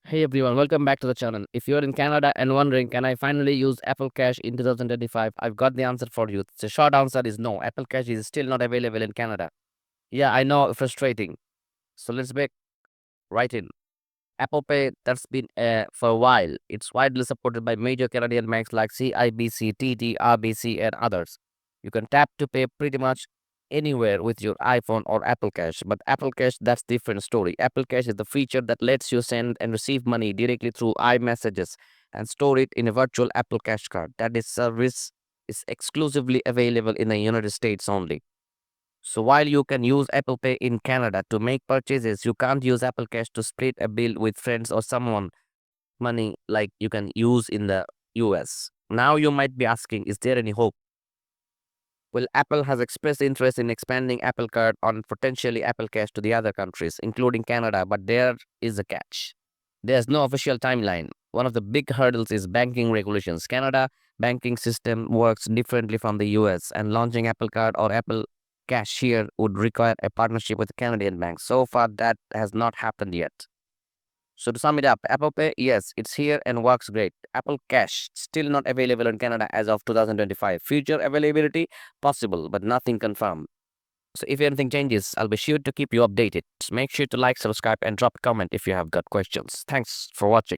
Hey everyone, welcome back to the channel. If you're in Canada and wondering, can I finally use Apple Cash in 2025? I've got the answer for you. The short answer is no. Apple Cash is still not available in Canada. Yeah, I know, frustrating. So let's back right in. Apple Pay, that's been for a while. It's widely supported by major Canadian banks like CIBC, TD, RBC, and others. You can tap to pay pretty much anywhere with your iPhone or Apple Cash. But Apple Cash, that's different story. Apple Cash is the feature that lets you send and receive money directly through iMessages and store it in a virtual Apple Cash card. That is service is exclusively available in the United States only. So while you can use Apple Pay in Canada to make purchases, you can't use Apple Cash to split a bill with friends or someone money like you can use in the US. Now you might be asking, is there any hope? Well, Apple has expressed interest in expanding Apple Card on potentially Apple Cash to the other countries, including Canada, but there is a catch. There's no official timeline. One of the big hurdles is banking regulations. Canada banking system works differently from the US, and launching Apple Card or Apple Cash here would require a partnership with Canadian banks. So far, that has not happened yet. So to sum it up, Apple Pay, yes, it's here and works great. Apple Cash, still not available in Canada as of 2025. Future availability, possible, but nothing confirmed. So if anything changes, I'll be sure to keep you updated. Make sure to like, subscribe, and drop a comment if you have got questions. Thanks for watching.